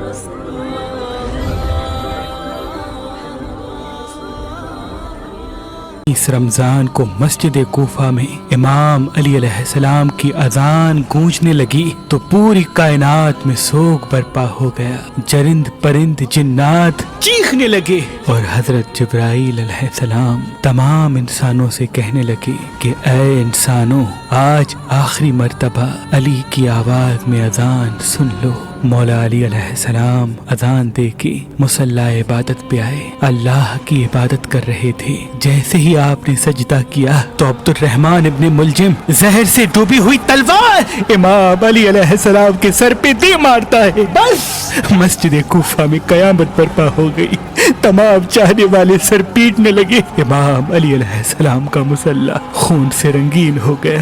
اس رمضان کو مسجد کوفہ میں امام علی علیہ السلام کی اذان گونجنے لگی تو پوری کائنات میں سوگ برپا ہو گیا. چرند پرند جنات چیخنے لگے اور حضرت جبرائیل علیہ السلام تمام انسانوں سے کہنے لگے کہ اے انسانوں، آج آخری مرتبہ علی کی آواز میں اذان سن لو. مولا علی علیہ السلام اذان دے کے مصلی عبادت پہ آئے. اللہ کی عبادت کر رہے تھے. جیسے ہی آپ نے سجدہ کیا تو عبد الرحمن ابن ملجم زہر سے ڈوبی ہوئی تلوار امام علی علیہ السلام کے سر پہ دے مارتا ہے. بس مسجد کوفہ میں قیامت برپا ہو گئی. تمام چاہنے والے سر پیٹنے لگے. امام علی علیہ السلام کا مصلی خون سے رنگین ہو گیا.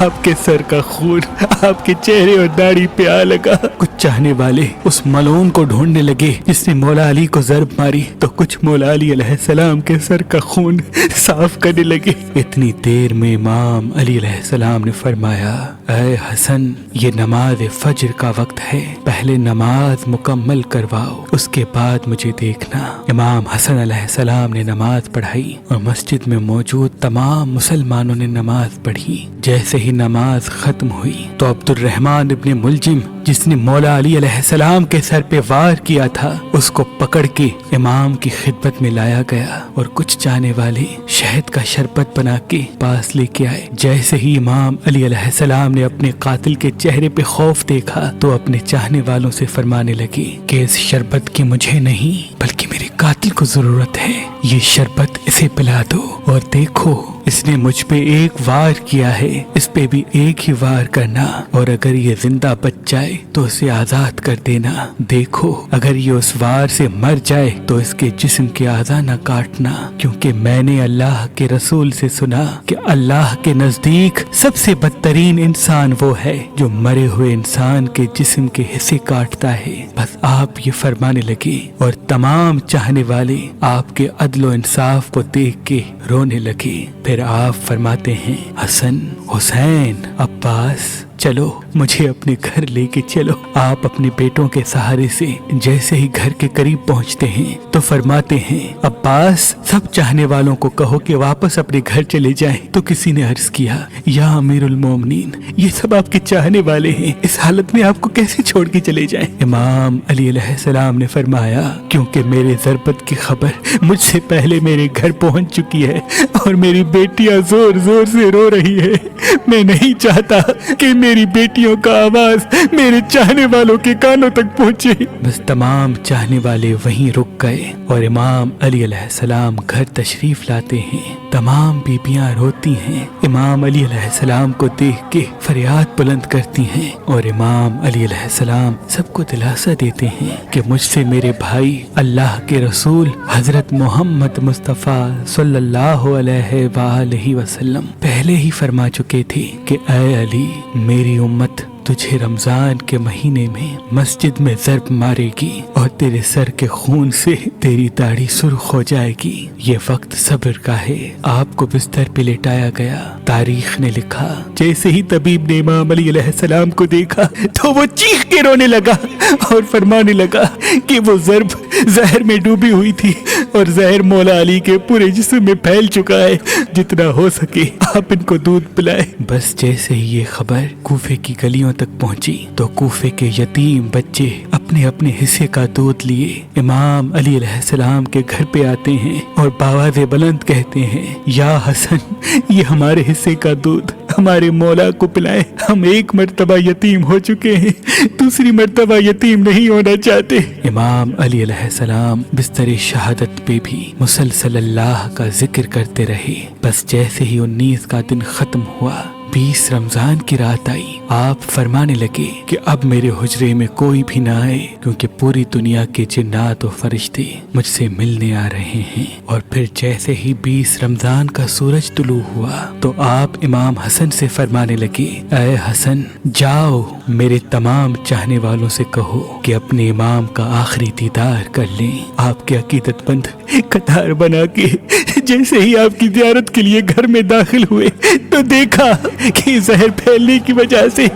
آپ کے سر کا خون آپ کے چہرے اور داڑھی پہ آ لگا. کچھ چاہنے والے اس ملعون کو ڈھونڈنے لگے جس نے مولا علی کو ضرب ماری تو کچھ مولا علی علیہ السلام کے سر کا خون صاف کرنے لگے. اتنی دیر میں امام علی علیہ السلام نے فرمایا، اے حسن، یہ نماز فجر کا وقت ہے، پہلے نماز مکمل کرواؤ، اس کے بعد مجھے دیکھنا. امام حسن علیہ السلام نے نماز پڑھائی اور مسجد میں موجود تمام مسلمانوں نے نماز پڑھی. جیسے ہی نماز ختم ہوئی تو عبد الرحمن ابن ملجم جس نے مولا علی علیہ السلام کے سر پہ وار کیا تھا اس کو پکڑ کے امام کی خدمت میں لایا گیا اور کچھ چاہنے والے شہد کا شربت بنا کے پاس لے کے آئے. جیسے ہی امام علی علیہ السلام نے اپنے قاتل کے چہرے پہ خوف دیکھا تو اپنے چاہنے والوں سے فرمانے لگے کہ اس شربت کی مجھے نہیں بلکہ میرے قاتل کو ضرورت ہے. یہ شربت اسے پلا دو اور دیکھو اس نے مجھ پہ ایک وار کیا ہے، اس پہ بھی ایک ہی وار کرنا اور اگر یہ زندہ بچ جائے تو اسے آزاد کر دینا. دیکھو اگر یہ اس وار سے مر جائے تو اس کے جسم کے اعضاء نہ کاٹنا، کیونکہ میں نے اللہ کے رسول سے سنا کہ اللہ کے نزدیک سب سے بدترین انسان وہ ہے جو مرے ہوئے انسان کے جسم کے حصے کاٹتا ہے. بس آپ یہ فرمانے لگے اور تمام چاہنے والے آپ کے عدل و انصاف کو دیکھ کے رونے لگے. پھر آپ فرماتے ہیں، حسن، حسین، عباس، چلو مجھے اپنے گھر لے کے چلو. آپ اپنے بیٹوں کے سہارے سے جیسے ہی گھر کے قریب پہنچتے ہیں تو فرماتے ہیں، عباس، سب چاہنے والوں کو کہو کہ واپس اپنے گھر چلے جائیں. تو کسی نے عرض کیا، یا امیر المومنین، یہ سب آپ کے چاہنے والے ہیں، اس حالت میں آپ کو کیسے چھوڑ کے چلے جائیں؟ امام علی علیہ السلام نے فرمایا، کیونکہ میرے ضربت کی خبر مجھ سے پہلے میرے گھر پہنچ چکی ہے اور میری بیٹیاں زور زور سے رو رہی ہے. میں نہیں چاہتا کہ میری بیٹیوں کا آواز میرے چاہنے والوں کے کانوں تک پہنچے. بس تمام چاہنے والے وہیں رک گئے اور امام علی علیہ السلام گھر تشریف لاتے ہیں. تمام بیبیاں روتی ہیں، امام علی علیہ السلام کو دیکھ کے فریاد بلند کرتی ہیں اور امام علی علیہ السلام سب کو دلاسا دیتے ہیں کہ مجھ سے میرے بھائی اللہ کے رسول حضرت محمد مصطفیٰ صلی اللہ علیہ وآلہ وسلم پہلے ہی فرما چکے تھے کہ اے علی، میری امت تجھے رمضان کے مہینے میں مسجد میں ضرب مارے گی اور تیرے سر کے خون سے تیری داڑھی سرخ ہو جائے گی. یہ وقت صبر کا ہے. آپ کو بستر پہ لٹایا گیا. تاریخ نے لکھا، جیسے ہی طبیب نے امام علی علیہ السلام کو دیکھا تو وہ چیخ کے رونے لگا اور فرمانے لگا کہ وہ ضرب زہر میں ڈوبی ہوئی تھی اور زہر مولا علی کے پورے جسم میں پھیل چکا ہے. جتنا ہو سکے آپ ان کو دودھ پلائے. بس جیسے ہی یہ خبر کوفے کی گلیوں تک پہنچی تو کوفے کے یتیم بچے اپنے اپنے حصے کا دودھ لیے امام علی علیہ السلام کے گھر پہ آتے ہیں اور بآواز بلند کہتے ہیں، یا حسن، یہ ہمارے حصے کا دودھ ہمارے مولا کو پلائے. ہم ایک مرتبہ یتیم ہو چکے ہیں، دوسری مرتبہ یتیم نہیں ہونا چاہتے. امام علی علیہ السلام بستر شہادت پہ بھی مسلسل اللہ کا ذکر کرتے رہے. بس جیسے ہی 19 کا دن ختم ہوا، 20 رمضان کی رات آئی، آپ فرمانے لگے کہ اب میرے حجرے میں کوئی بھی نہ آئے کیونکہ پوری دنیا کے جنات و فرشتے مجھ سے ملنے آ رہے ہیں. اور پھر جیسے ہی 20 رمضان کا سورج طلوع ہوا تو آپ امام حسن سے فرمانے لگے، اے حسن، جاؤ میرے تمام چاہنے والوں سے کہو کہ اپنے امام کا آخری دیدار کر لیں. آپ کے عقیدت مند قطار بنا کے جیسے ہی آپ کی زیارت کے لیے گھر میں داخل ہوئے تو دیکھا کہ زہر پھیلنے کی وجہ سے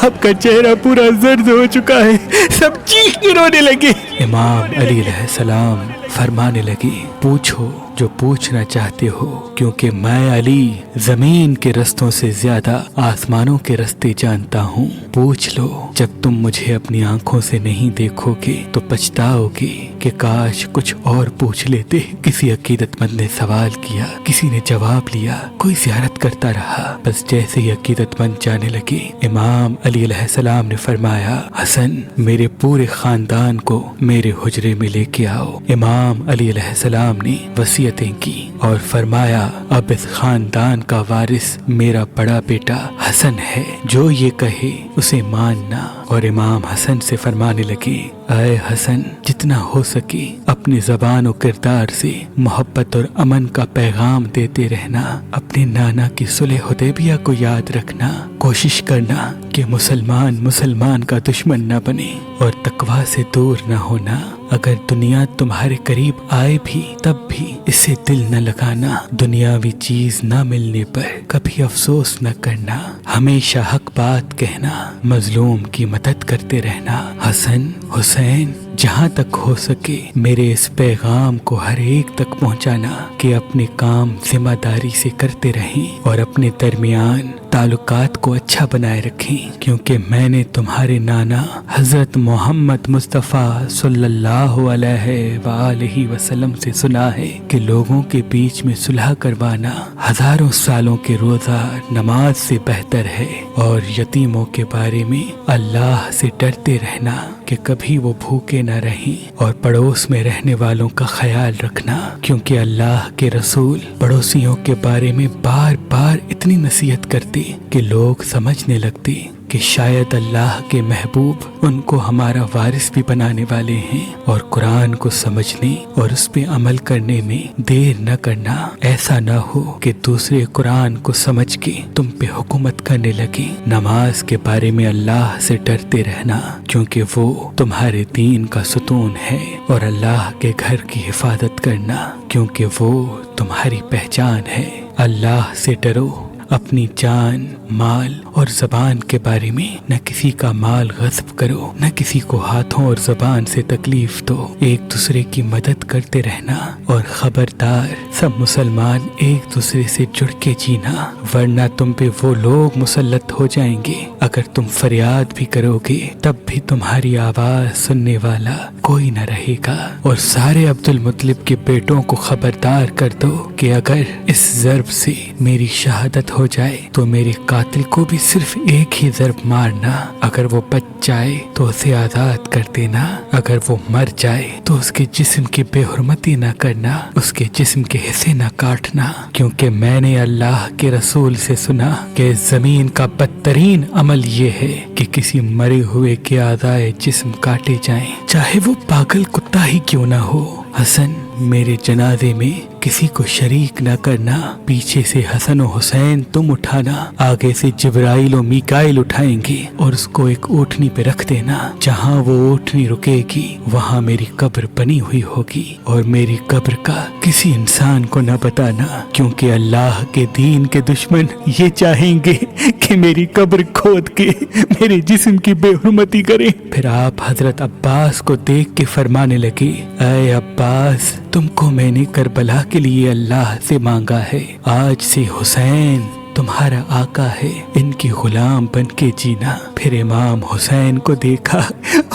آپ کا چہرہ پورا زرد ہو چکا ہے۔ سب چیخ کے رونے لگے۔ امام علی علیہ السلام فرمانے لگے، پوچھو جو پوچھنا چاہتے ہو، کیونکہ میں علی زمین کے رستوں سے زیادہ آسمانوں کے رستے جانتا ہوں۔ پوچھ لو، جب تم مجھے اپنی آنکھوں سے نہیں دیکھو گے تو پچھتاؤ گے کہ کاش کچھ اور پوچھ لیتے۔ کسی عقیدت مند نے سوال کیا، کسی نے جواب لیا، کوئی زیارت کرتا رہا۔ بس جیسے ہی عقیدت مند جانے لگے، امام علی علیہ السلام نے فرمایا، حسن میرے پورے خاندان کو میرے حجرے میں لے کے آؤ۔ امام علی علیہ السلام نے وصیتیں کی اور فرمایا، اب اس خاندان کا وارث میرا بڑا بیٹا حسن ہے، جو یہ کہے اسے ماننا۔ اور امام حسن سے فرمانے لگے، اے حسن، جتنا ہو سکے اپنی زبان و کردار سے محبت اور امن کا پیغام دیتے رہنا۔ اپنے نانا کی صلح حدیبیہ کو یاد رکھنا، کوشش کرنا کہ مسلمان کا دشمن نہ بنے اور تقوی سے دور نہ ہونا۔ اگر دنیا تمہارے قریب آئے بھی تب بھی اس سے دل نہ لگانا۔ دنیاوی چیز نہ ملنے پر کبھی افسوس نہ کرنا، ہمیشہ حق بات کہنا، مظلوم کی مدد کرتے رہنا۔ حسن، حسین، جہاں تک ہو سکے میرے اس پیغام کو ہر ایک تک پہنچانا کہ اپنے کام ذمہ داری سے کرتے رہیں اور اپنے درمیان تعلقات کو اچھا بنائے رکھیں، کیونکہ میں نے تمہارے نانا حضرت محمد مصطفیٰ صلی اللہ علیہ وآلہ وسلم سے سنا ہے کہ لوگوں کے بیچ میں صلح کروانا ہزاروں سالوں کے روزہ نماز سے بہتر ہے، اور یتیموں کے بارے میں اللہ سے ڈرتے رہنا کہ کبھی وہ بھوکے نہ رہیں، اور پڑوس میں رہنے والوں کا خیال رکھنا، کیونکہ اللہ کے رسول پڑوسیوں کے بارے میں بار بار اتنی نصیحت کرتے کہ لوگ سمجھنے لگتے کہ شاید اللہ کے محبوب ان کو ہمارا وارث بھی بنانے والے ہیں، اور قرآن کو سمجھنے اور اس پہ عمل کرنے میں دیر نہ کرنا۔ ایسا نہ ہو کہ دوسرے قرآن کو سمجھ کے تم پہ حکومت کرنے لگے۔ نماز کے بارے میں اللہ سے ڈرتے رہنا، کیونکہ وہ تمہارے دین کا ستون ہے، اور اللہ کے گھر کی حفاظت کرنا، کیونکہ وہ تمہاری پہچان ہے۔ اللہ سے ڈرو، اپنی جان، مال اور زبان کے بارے میں نہ کسی کا مال غصب کرو، نہ کسی کو ہاتھوں اور زبان سے تکلیف دو، ایک دوسرے کی مدد کرتے رہنا، اور خبردار سب مسلمان ایک دوسرے سے جڑ کے جینا، ورنہ تم پہ وہ لوگ مسلط ہو جائیں گے۔ اگر تم فریاد بھی کرو گے تب بھی تمہاری آواز سننے والا کوئی نہ رہے گا۔ اور سارے عبد المطلب کے بیٹوں کو خبردار کر دو کہ اگر اس ضرب سے میری شہادت ہو جائے تو میرے قاتل کو بھی صرف ایک ہی ضرب مارنا، اگر وہ بچ جائے تو اسے آزاد کر دینا، اگر وہ مر جائے تو اس کے جسم کی بے حرمتی نہ کرنا، اس کے جسم کے حصے نہ کاٹنا، کیونکہ میں نے اللہ کے رسول سے سنا کہ زمین کا بدترین عمل یہ ہے کہ کسی مرے ہوئے کے اعضائے جسم کاٹے جائیں، چاہے وہ پاگل کتا ہی کیوں نہ ہو۔ حسن، میرے جنازے میں کسی کو شریک نہ کرنا، پیچھے سے حسن و حسین تم اٹھانا، آگے سے جبرائیل و میکائیل اٹھائیں گے اور اس کو ایک اونٹنی پہ رکھ دینا، جہاں وہ اونٹنی رکے گی وہاں میری قبر بنی ہوئی ہوگی، اور میری قبر کا کسی انسان کو نہ بتانا، کیونکہ اللہ کے دین کے دشمن یہ چاہیں گے کہ میری قبر کھود کے میرے جسم کی بے حرمتی کریں۔ پھر آپ حضرت عباس کو دیکھ کے فرمانے لگے، اے عباس، تم کو میں نے کربلا کے لیے اللہ سے مانگا ہے، آج سے حسین تمہارا آقا ہے، ان کی غلام بن کے جینا۔ پھر امام حسین کو دیکھا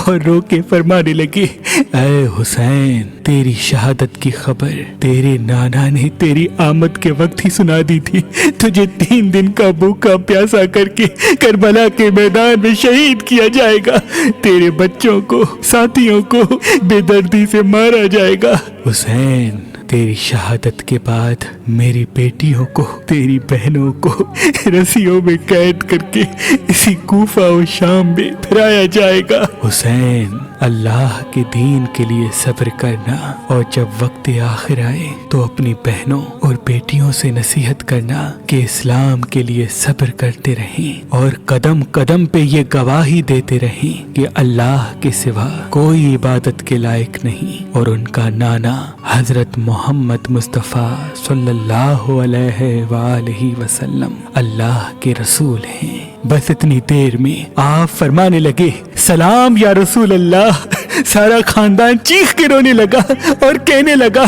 اور رو کے فرمانے لگے، اے حسین، تیری شہادت کی خبر تیرے نانا نے تیری آمد کے وقت ہی سنا دی تھی، تجھے 3 دن کا بھوکا پیاسا کر کے کربلا کے میدان میں شہید کیا جائے گا، تیرے بچوں کو، ساتھیوں کو بے دردی سے مارا جائے گا۔ حسین، تیری شہادت کے بعد میری بیٹیوں کو، تیری بہنوں کو رسیوں میں قید کر کے اسی کوفہ و شام میں پھرایا جائے گا۔ حسین، اللہ کے دین کے لیے صبر کرنا، اور جب وقت آخر آئے تو اپنی بہنوں اور بیٹیوں سے نصیحت کرنا کہ اسلام کے لیے صبر کرتے رہیں، اور قدم قدم پہ یہ گواہی دیتے رہیں کہ اللہ کے سوا کوئی عبادت کے لائق نہیں، اور ان کا نانا حضرت محمد مصطفیٰ صلی اللہ علیہ وآلہ وسلم اللہ کے رسول ہیں۔ بس اتنی دیر میں آپ فرمانے لگے سلام یا رسول اللہ۔ سارا خاندان چیخ کے رونے لگا اور کہنے لگا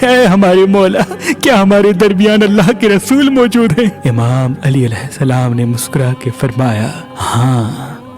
اے ہمارے مولا، کیا ہمارے درمیان اللہ کے رسول موجود ہیں؟ امام علی علیہ السلام نے مسکرا کے فرمایا ہاں،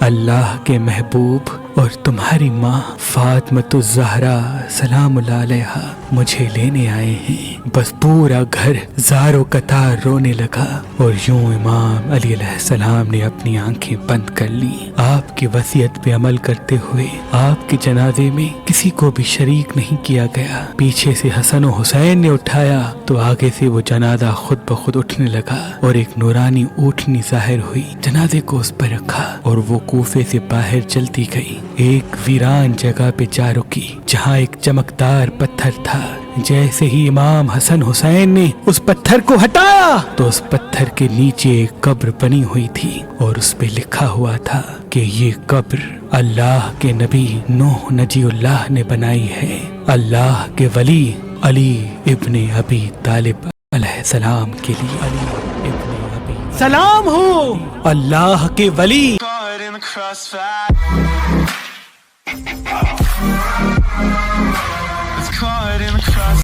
اللہ کے محبوب اور تمہاری ماں فاطمۃ الزہرا سلام اللہ علیہا مجھے لینے آئے ہیں۔ بس پورا گھر زار و قطار رونے لگا اور یوں امام علی علیہ السلام نے اپنی آنکھیں بند کر لی۔ آپ کی وصیت پہ عمل کرتے ہوئے آپ کے جنازے میں کسی کو بھی شریک نہیں کیا گیا۔ پیچھے سے حسن و حسین نے اٹھایا تو آگے سے وہ جنازہ خود بخود اٹھنے لگا اور ایک نورانی اونٹنی ظاہر ہوئی، جنازے کو اس پر رکھا اور وہ کوفے سے باہر چلتی گئی۔ ایک ویران جگہ پہ جا رکی جہاں ایک چمکدار پتھر تھا۔ جیسے ہی امام حسن حسین نے اس پتھر کو ہٹایا تو اس پتھر کے نیچے ایک قبر بنی ہوئی تھی اور اس پہ لکھا ہوا تھا کہ یہ قبر اللہ کے نبی نوح نجی اللہ نے بنائی ہے، اللہ کے ولی علی ابن ابی طالب علیہ السلام کے لیے۔ علی ابن ابی سلام ہو اللہ کے ولی۔